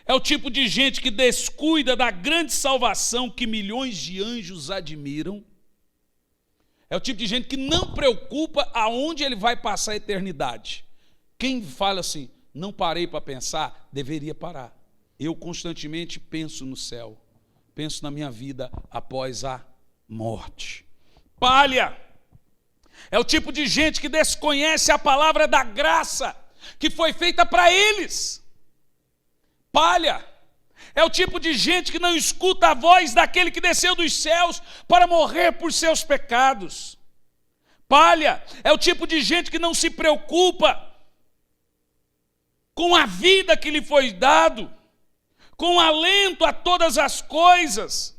A: é o tipo de gente que descuida da grande salvação que milhões de anjos admiram. É o tipo de gente que não preocupa aonde ele vai passar a eternidade. Quem fala assim, não parei para pensar, deveria parar. Eu constantemente penso no céu, penso na minha vida após a morte. Palha é o tipo de gente que desconhece a palavra da graça que foi feita para eles. Palha é o tipo de gente que não escuta a voz daquele que desceu dos céus para morrer por seus pecados. Palha é o tipo de gente que não se preocupa com a vida que lhe foi dado, com alento a todas as coisas,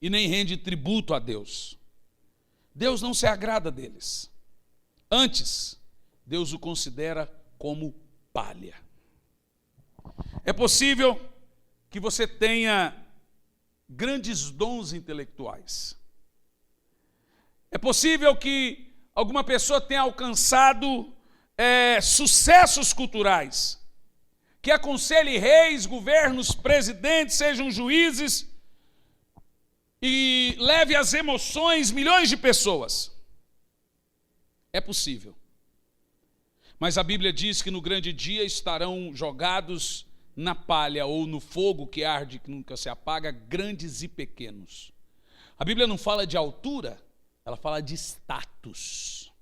A: e nem rende tributo a Deus. Deus não se agrada deles. Antes, Deus o considera como palha. É possível que você tenha grandes dons intelectuais. É possível que alguma pessoa tenha alcançado sucessos culturais, que aconselhe reis, governos, presidentes, sejam juízes, e leve às emoções milhões de pessoas. É possível. Mas a Bíblia diz que no grande dia estarão jogados na palha ou no fogo que arde, que nunca se apaga, grandes e pequenos. A Bíblia não fala de altura, ela fala de status.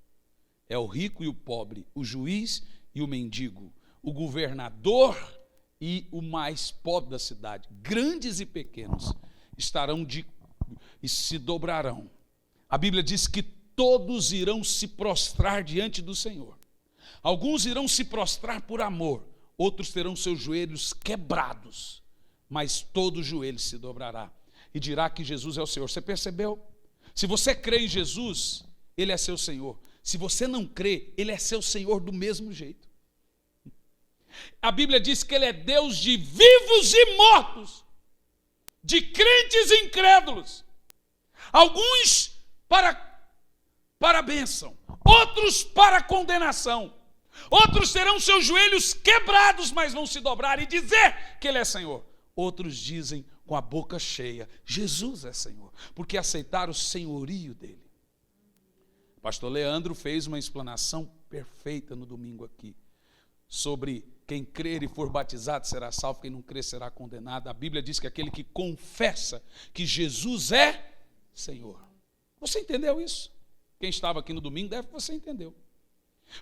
A: É o rico e o pobre, o juiz e o mendigo, o governador e o mais pobre da cidade. Grandes e pequenos estarão e se dobrarão. A Bíblia diz que todos irão se prostrar diante do Senhor. Alguns irão se prostrar por amor, outros terão seus joelhos quebrados, mas todo joelho se dobrará e dirá que Jesus é o Senhor. Você percebeu? Se você crê em Jesus, Ele é seu Senhor. Se você não crê, Ele é seu Senhor do mesmo jeito. A Bíblia diz que Ele é Deus de vivos e mortos, de crentes e incrédulos. Alguns para a bênção, outros para a condenação. Outros terão seus joelhos quebrados, mas vão se dobrar e dizer que Ele é Senhor. Outros dizem com a boca cheia, Jesus é Senhor, porque aceitaram o senhorio dEle. O pastor Leandro fez uma explanação perfeita no domingo aqui, sobre quem crer e for batizado será salvo, quem não crer será condenado. A Bíblia diz que aquele que confessa que Jesus é Senhor. Você entendeu isso? Quem estava aqui no domingo deve que você entendeu.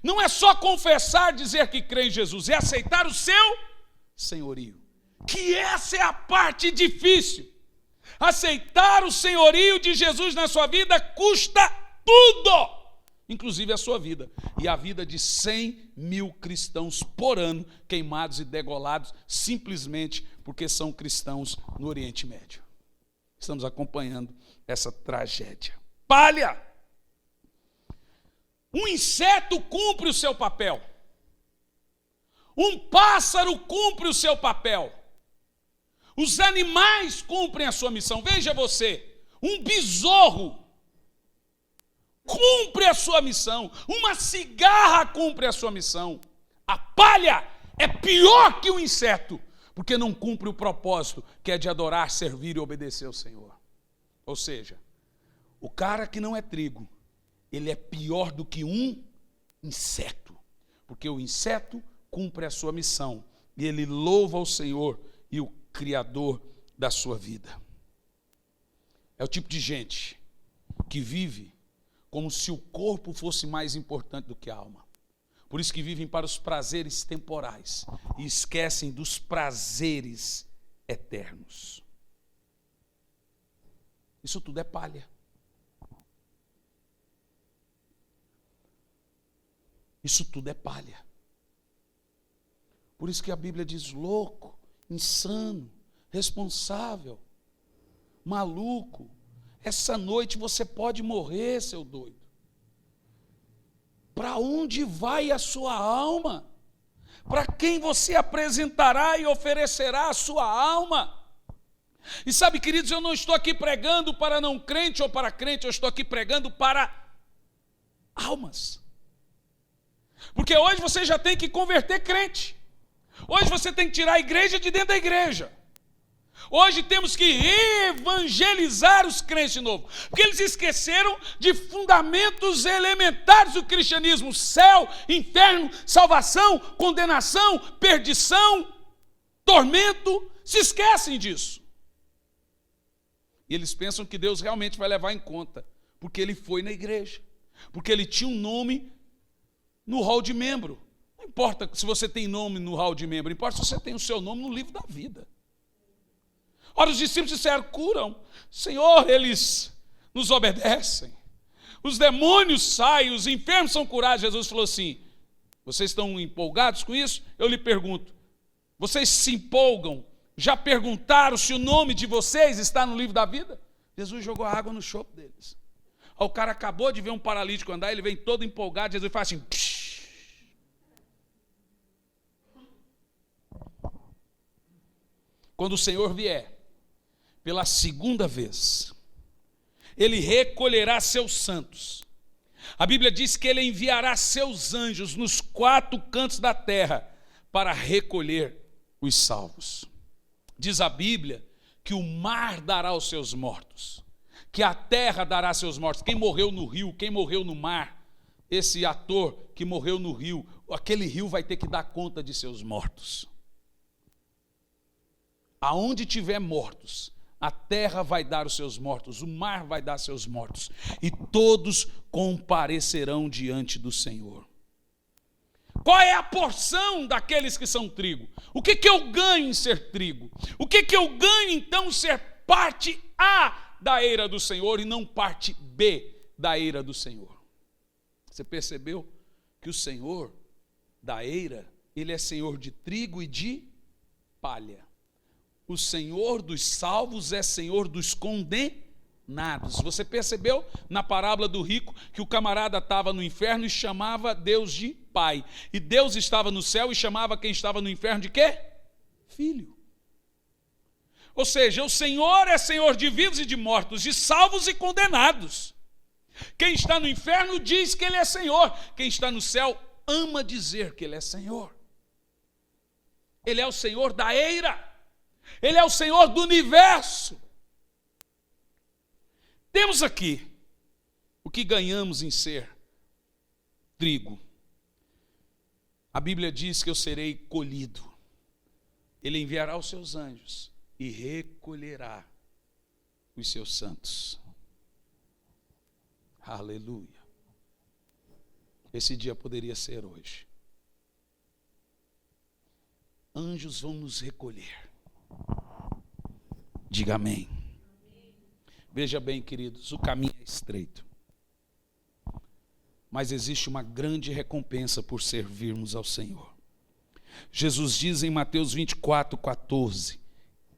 A: Não é só confessar, dizer que crê em Jesus, é aceitar o seu senhorio. Que essa é a parte difícil. Aceitar o senhorio de Jesus na sua vida custa tudo, inclusive a sua vida. E a vida de 100 mil cristãos por ano, queimados e degolados, simplesmente porque são cristãos no Oriente Médio. Estamos acompanhando essa tragédia. Palha! Um inseto cumpre o seu papel. Um pássaro cumpre o seu papel. Os animais cumprem a sua missão. Veja você, um besouro cumpre a sua missão. Uma cigarra cumpre a sua missão. A palha é pior que o inseto, porque não cumpre o propósito que é de adorar, servir e obedecer ao Senhor. Ou seja, o cara que não é trigo, ele é pior do que um inseto, porque o inseto cumpre a sua missão e ele louva ao Senhor e o Criador da sua vida. É o tipo de gente que vive como se o corpo fosse mais importante do que a alma. Por isso que vivem para os prazeres temporais e esquecem dos prazeres eternos. Isso tudo é palha. Isso tudo é palha. Por isso que a Bíblia diz louco, insano, responsável, maluco. Essa noite você pode morrer, seu doido. Para onde vai a sua alma? Para quem você apresentará e oferecerá a sua alma? E sabe, queridos, eu não estou aqui pregando para não crente ou para crente, eu estou aqui pregando para almas. Porque hoje você já tem que converter crente. Hoje você tem que tirar a igreja de dentro da igreja. Hoje temos que evangelizar os crentes de novo, porque eles esqueceram de fundamentos elementares do cristianismo: céu, inferno, salvação, condenação, perdição, tormento. Se esquecem disso. E eles pensam que Deus realmente vai levar em conta, porque ele foi na igreja, porque ele tinha um nome no hall de membro. Não importa se você tem nome no hall de membro, importa se você tem o seu nome no livro da vida. Ora, os discípulos disseram: curam, Senhor, eles nos obedecem. Os demônios saem, os enfermos são curados. Jesus falou assim: vocês estão empolgados com isso? Eu lhe pergunto, vocês se empolgam? Já perguntaram se o nome de vocês está no livro da vida? Jesus jogou água no chope deles. O cara acabou de ver um paralítico andar, ele vem todo empolgado, Jesus faz assim: psh. Quando o Senhor vier pela segunda vez, ele recolherá seus santos. A Bíblia diz que ele enviará seus anjos nos 4 cantos da terra para recolher os salvos. Diz a Bíblia que o mar dará os seus mortos, que a terra dará seus mortos. Quem morreu no rio, quem morreu no mar, esse ator que morreu no rio, aquele rio vai ter que dar conta de seus mortos. Aonde tiver mortos, a terra vai dar os seus mortos, o mar vai dar seus mortos, e todos comparecerão diante do Senhor. Qual é a porção daqueles que são trigo? O que eu ganho em ser trigo? O que eu ganho então em ser parte A da eira do Senhor e não parte B da eira do Senhor? Você percebeu que o Senhor da eira, ele é Senhor de trigo e de palha. O Senhor dos salvos é Senhor dos condenados. Você percebeu na parábola do rico que o camarada estava no inferno e chamava Deus de pai. E Deus estava no céu e chamava quem estava no inferno de quê? Filho. Ou seja, o Senhor é Senhor de vivos e de mortos, de salvos e condenados. Quem está no inferno diz que Ele é Senhor. Quem está no céu ama dizer que Ele é Senhor. Ele é o Senhor da eira. Ele é o Senhor do universo. Temos aqui o que ganhamos em ser trigo. A Bíblia diz que eu serei colhido. Ele enviará os seus anjos e recolherá os seus santos. Aleluia. Esse dia poderia ser hoje. Anjos vão nos recolher. Diga amém. Veja bem, queridos, o caminho é estreito, mas existe uma grande recompensa por servirmos ao Senhor. Jesus diz em Mateus 24:14,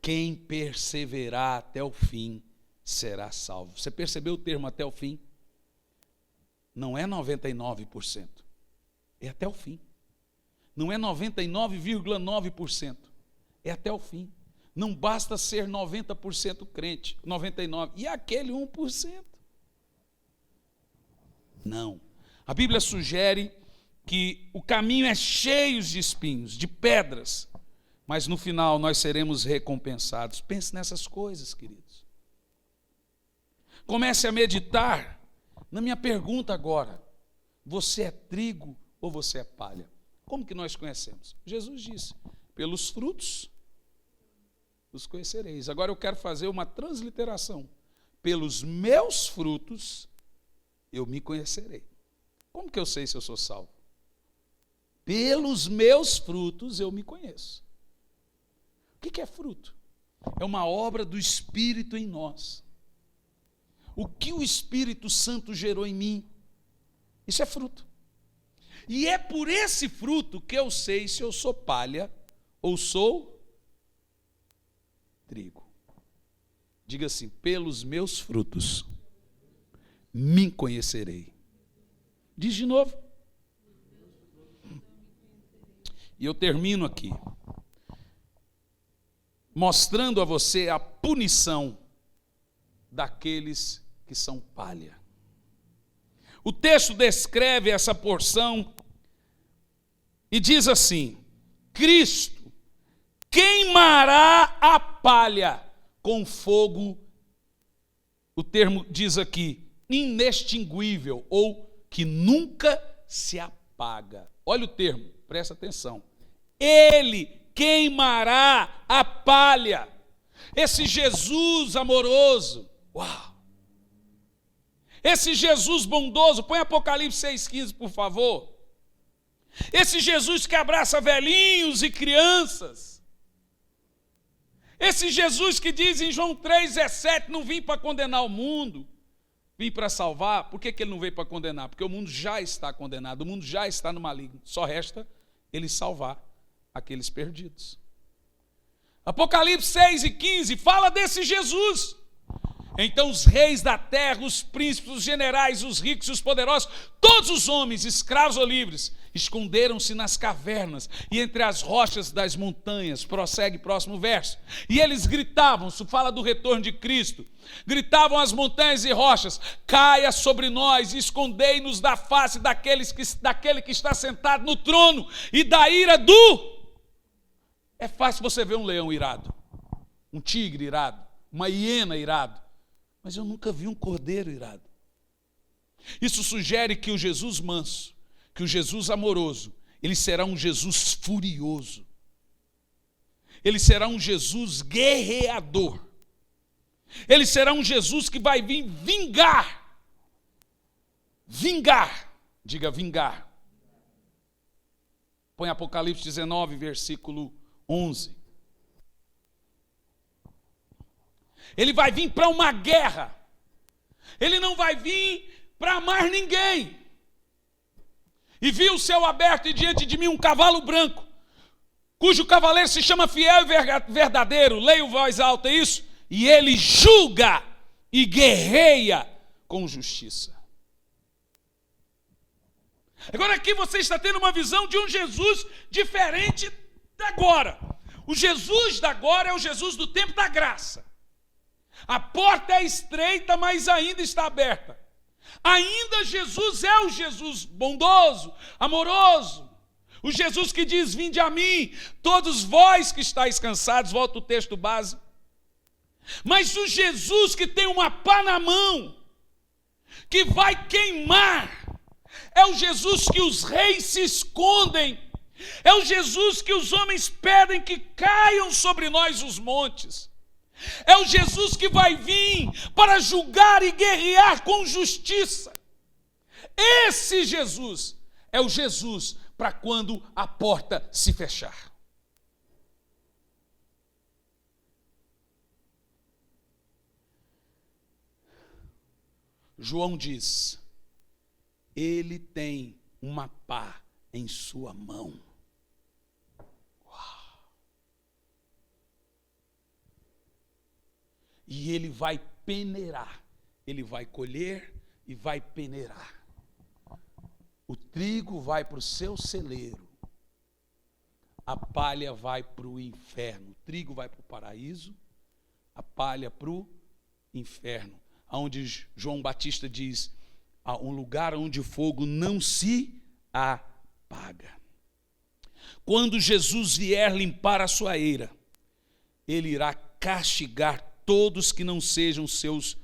A: quem perseverar até o fim será salvo. Você percebeu o termo até o fim? Não é 99%, é até o fim. Não é 99,9%, é até o fim. Não basta ser 90% crente, 99%, e aquele 1%. Não. A Bíblia sugere que o caminho é cheio de espinhos, de pedras, mas no final nós seremos recompensados. Pense nessas coisas, queridos. Comece a meditar na minha pergunta agora. Você é trigo ou você é palha? Como que nós conhecemos? Jesus disse, pelos frutos os conhecereis. Agora eu quero fazer uma transliteração. Pelos meus frutos eu me conhecerei. Como que eu sei se eu sou salvo? Pelos meus frutos eu me conheço. O que é fruto? É uma obra do Espírito em nós. O que o Espírito Santo gerou em mim, isso é fruto. E é por esse fruto que eu sei se eu sou palha ou sou trigo. Diga assim, pelos meus frutos me conhecerei. Diz de novo. E eu termino aqui, mostrando a você a punição daqueles que são palha. O texto descreve essa porção e diz assim: Cristo queimará a palha com fogo, o termo diz aqui, inextinguível, ou que nunca se apaga. Olha o termo, presta atenção. Ele queimará a palha. Esse Jesus amoroso, uau! Esse Jesus bondoso, põe Apocalipse 6,15, por favor. Esse Jesus que abraça velhinhos e crianças. Esse Jesus que diz em João 3,17, não vim para condenar o mundo, vim para salvar. Por que ele não veio para condenar? Porque o mundo já está condenado, o mundo já está no maligno. Só resta ele salvar aqueles perdidos. Apocalipse 6,15 fala desse Jesus. Então os reis da terra, os príncipes, os generais, os ricos e os poderosos, todos os homens, escravos ou livres, esconderam-se nas cavernas e entre as rochas das montanhas. Prossegue próximo verso. E eles gritavam, isso fala do retorno de Cristo, gritavam às montanhas e rochas: caia sobre nós e escondei-nos da face daquele que está sentado no trono e da ira do... É fácil você ver um leão irado, um tigre irado, uma hiena irado, mas eu nunca vi um cordeiro irado. Isso sugere que o Jesus manso, que o Jesus amoroso, ele será um Jesus furioso. Ele será um Jesus guerreador. Ele será um Jesus que vai vir vingar. Vingar. Diga vingar. Põe Apocalipse 19, versículo 11. Ele vai vir para uma guerra. Ele não vai vir para amar ninguém. E vi o céu aberto e diante de mim um cavalo branco, cujo cavaleiro se chama Fiel e Verdadeiro. Leio voz alta isso. E ele julga e guerreia com justiça. Agora aqui você está tendo uma visão de um Jesus diferente da agora. O Jesus da agora é o Jesus do tempo da graça. A porta é estreita, mas ainda está aberta. Ainda Jesus é o Jesus bondoso, amoroso. O Jesus que diz: vinde a mim, todos vós que estáis cansados. Volta o texto base. Mas o Jesus que tem uma pá na mão, que vai queimar, é o Jesus que os reis se escondem. É o Jesus que os homens pedem que caiam sobre nós os montes. É o Jesus que vai vir para julgar e guerrear com justiça. Esse Jesus é o Jesus para quando a porta se fechar. João diz: ele tem uma pá em sua mão. E ele vai peneirar, ele vai colher e vai peneirar. O trigo vai para o seu celeiro, a palha vai para o inferno. O trigo vai para o paraíso, a palha para o inferno. Onde João Batista diz: um lugar onde o fogo não se apaga. quando Jesus vier limpar a sua eira, ele irá castigar todos que não sejam seus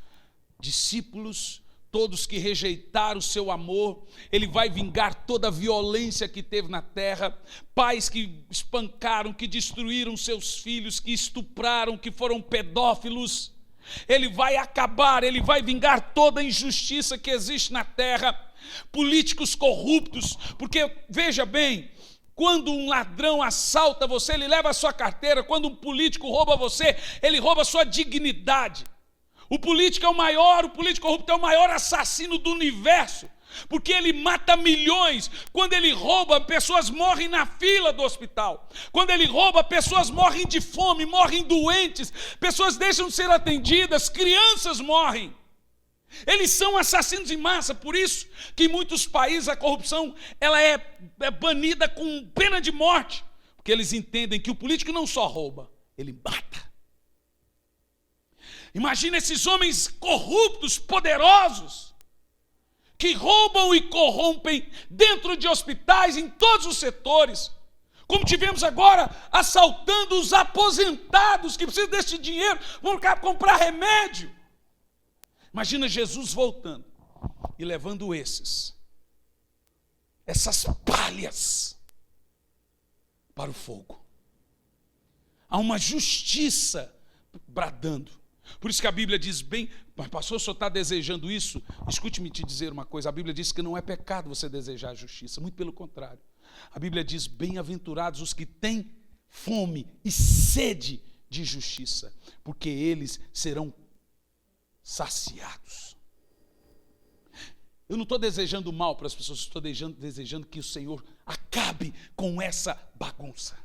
A: discípulos, todos que rejeitaram o seu amor. Ele vai vingar toda a violência que teve na terra, pais que espancaram, que destruíram seus filhos, que estupraram, que foram pedófilos. Ele vai acabar, ele vai vingar toda a injustiça que existe na terra, políticos corruptos, porque, veja bem, quando um ladrão assalta você, ele leva a sua carteira. Quando um político rouba você, ele rouba a sua dignidade. O político corrupto é o maior assassino do universo, porque ele mata milhões. Quando ele rouba, pessoas morrem na fila do hospital. Quando ele rouba, pessoas morrem de fome, morrem doentes, pessoas deixam de ser atendidas, crianças morrem. Eles são assassinos em massa, por isso que em muitos países a corrupção ela é banida com pena de morte, porque eles entendem que o político não só rouba, ele mata. Imagina esses homens corruptos, poderosos, que roubam e corrompem dentro de hospitais, em todos os setores, como tivemos agora assaltando os aposentados que precisam desse dinheiro, vão comprar remédio. Imagina Jesus voltando e levando essas palhas para o fogo. Há uma justiça bradando. Por isso que a Bíblia diz bem, mas pastor, o senhor está desejando isso? Escute-me te dizer uma coisa, a Bíblia diz que não é pecado você desejar a justiça, muito pelo contrário. A Bíblia diz, bem-aventurados os que têm fome e sede de justiça, porque eles serão saciados. Eu não estou desejando mal para as pessoas, estou desejando que o Senhor acabe com essa bagunça.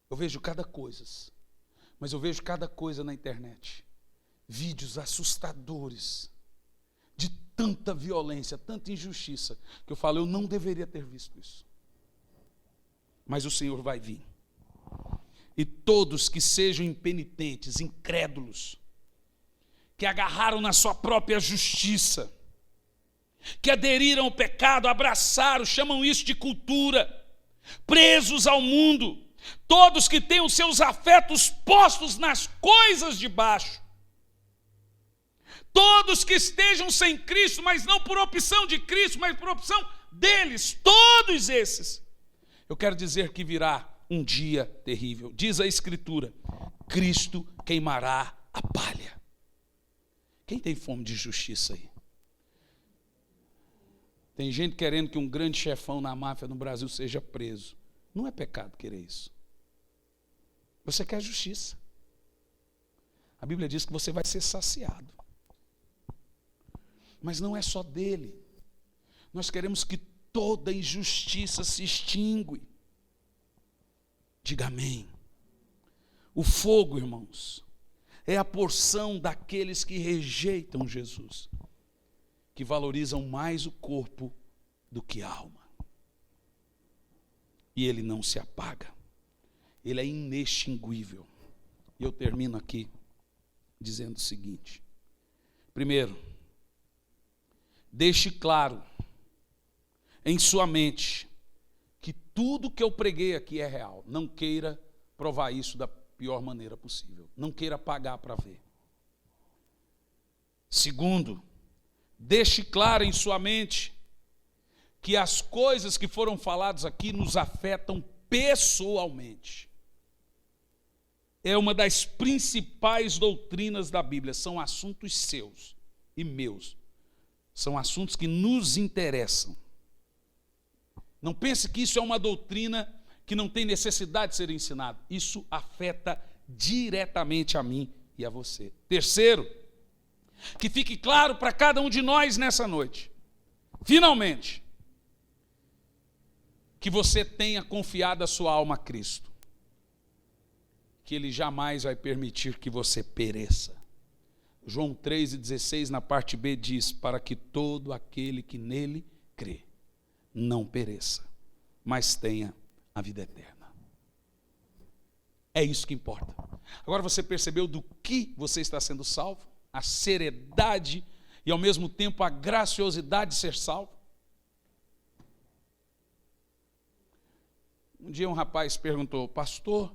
A: Eu vejo cada coisa, mas eu vejo cada coisa na internet. Vídeos assustadores de tanta violência, tanta injustiça, que eu falo, eu não deveria ter visto isso. Mas o Senhor vai vir. E todos que sejam impenitentes, incrédulos, que agarraram na sua própria justiça, que aderiram ao pecado, abraçaram, chamam isso de cultura, presos ao mundo, todos que têm os seus afetos postos nas coisas de baixo, todos que estejam sem Cristo, mas não por opção de Cristo, mas por opção deles, todos esses, eu quero dizer que virá um dia terrível. Diz a Escritura, Cristo queimará a palha. Quem tem fome de justiça aí? Tem gente querendo que um grande chefão na máfia no Brasil seja preso. Não é pecado querer isso. Você quer justiça. A Bíblia diz que você vai ser saciado. Mas não é só dele. Nós queremos que toda injustiça se extingue. Diga amém. O fogo, irmãos, é a porção daqueles que rejeitam Jesus, que valorizam mais o corpo do que a alma. E ele não se apaga. Ele é inextinguível. E eu termino aqui dizendo o seguinte. Primeiro, deixe claro em sua mente que tudo que eu preguei aqui é real. Não queira provar isso da pior maneira possível. Não queira pagar para ver. Segundo, deixe claro em sua mente que as coisas que foram faladas aqui nos afetam pessoalmente. É uma das principais doutrinas da Bíblia. São assuntos seus e meus. São assuntos que nos interessam. Não pense que isso é uma doutrina que não tem necessidade de ser ensinada. Isso afeta diretamente a mim e a você. Terceiro, que fique claro para cada um de nós nessa noite, finalmente, que você tenha confiado a sua alma a Cristo, que Ele jamais vai permitir que você pereça. João 3,16, na parte B, diz, para que todo aquele que nele crê, não pereça, mas tenha a vida eterna. É isso que importa. Agora você percebeu do que você está sendo salvo? A seriedade e ao mesmo tempo a graciosidade de ser salvo? Um dia um rapaz perguntou: pastor,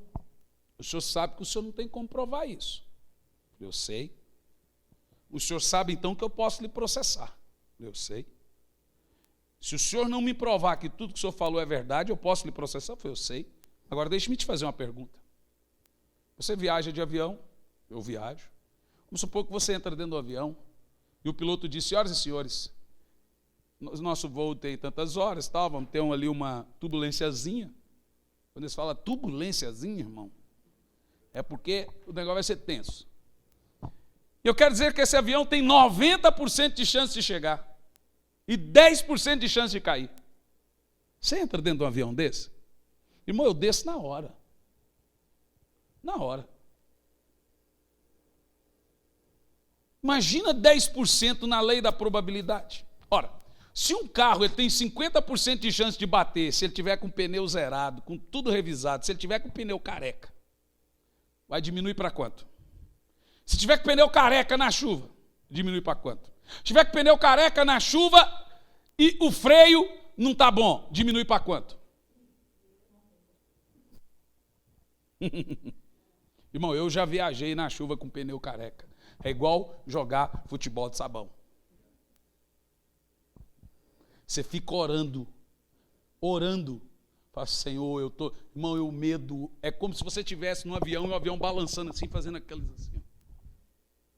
A: o senhor sabe que o senhor não tem como provar isso. Eu sei. O senhor sabe então que eu posso lhe processar. Eu sei. Se o senhor não me provar que tudo que o senhor falou é verdade, eu posso lhe processar? Eu sei. Agora deixe-me te fazer uma pergunta. Você viaja de avião? Eu viajo. Vamos supor que você entra dentro do avião e o piloto diz: senhoras e senhores, nosso voo tem tantas horas, tal, vamos ter ali uma turbulênciazinha. Quando eles falam turbulênciazinha, irmão, é porque o negócio vai ser tenso. Eu quero dizer que esse avião tem 90% de chance de chegar e 10% de chance de cair. Você entra dentro de um avião desse? Irmão, eu desço na hora. Na hora. Imagina 10% na lei da probabilidade. Ora, se um carro ele tem 50% de chance de bater, se ele tiver com o pneu zerado, com tudo revisado, se ele tiver com o pneu careca, vai diminuir para quanto? Se tiver com o pneu careca na chuva, diminui para quanto? Se tiver com o pneu careca na chuva e o freio não está bom, diminui para quanto? Irmão, eu já viajei na chuva com pneu careca. É igual jogar futebol de sabão. Você fica orando. Fala: Senhor, irmão, o medo. É como se você estivesse num avião e o avião balançando assim, fazendo aqueles assim.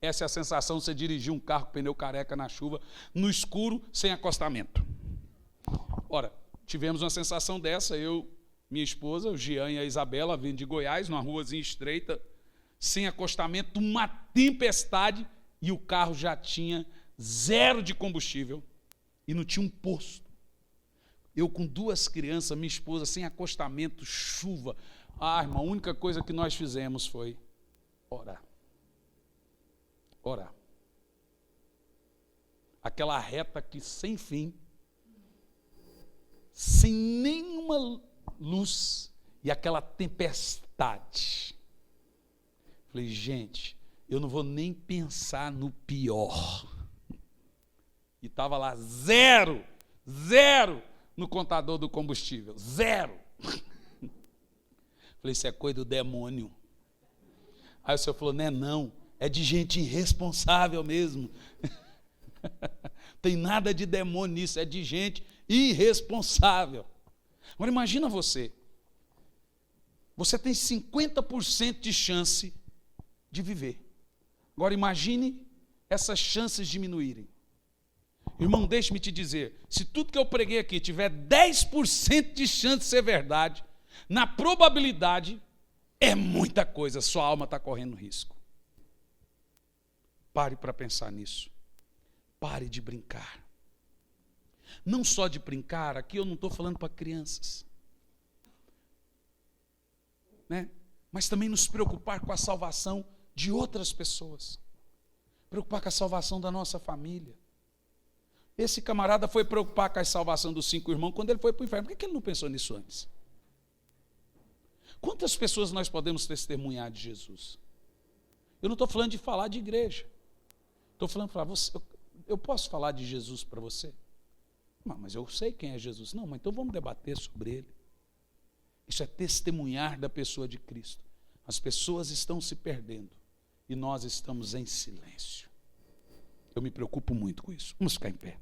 A: Essa é a sensação de você dirigir um carro com pneu careca na chuva, no escuro, sem acostamento. Ora, tivemos uma sensação dessa, eu, minha esposa, o Jean e a Isabela, vindo de Goiás, numa ruazinha estreita, sem acostamento, uma tempestade, e o carro já tinha 0 de combustível e não tinha um posto. Eu com 2 crianças, minha esposa, sem acostamento, chuva. Irmão, a única coisa que nós fizemos foi orar. Orar. Aquela reta que sem fim, sem nenhuma luz, e aquela tempestade. Falei: gente, eu não vou nem pensar no pior. E estava lá 0 no contador do combustível, 0. Falei: isso é coisa do demônio. Aí o senhor falou: não, é de gente irresponsável mesmo. Tem nada de demônio nisso, é de gente irresponsável. Agora imagina você tem 50% de chance de viver. Agora imagine essas chances diminuírem. Irmão, deixe-me te dizer, se tudo que eu preguei aqui tiver 10% de chance de ser verdade, na probabilidade é muita coisa, sua alma está correndo risco. Pare para pensar nisso. Pare de brincar. Não só de brincar, aqui eu não estou falando para crianças, né? Mas também nos preocupar com a salvação de outras pessoas, preocupar com a salvação da nossa família. Esse camarada foi preocupar com a salvação dos 5 irmãos quando ele foi para o inferno. Por que ele não pensou nisso antes? Quantas pessoas nós podemos testemunhar de Jesus? Eu não estou falando de falar de igreja, estou falando para você. Eu posso falar de Jesus para você? Não, mas eu sei quem é Jesus. Não, mas então vamos debater sobre ele. Isso é testemunhar da pessoa de Cristo. As pessoas estão se perdendo e nós estamos em silêncio. Eu me preocupo muito com isso. Vamos ficar em pé.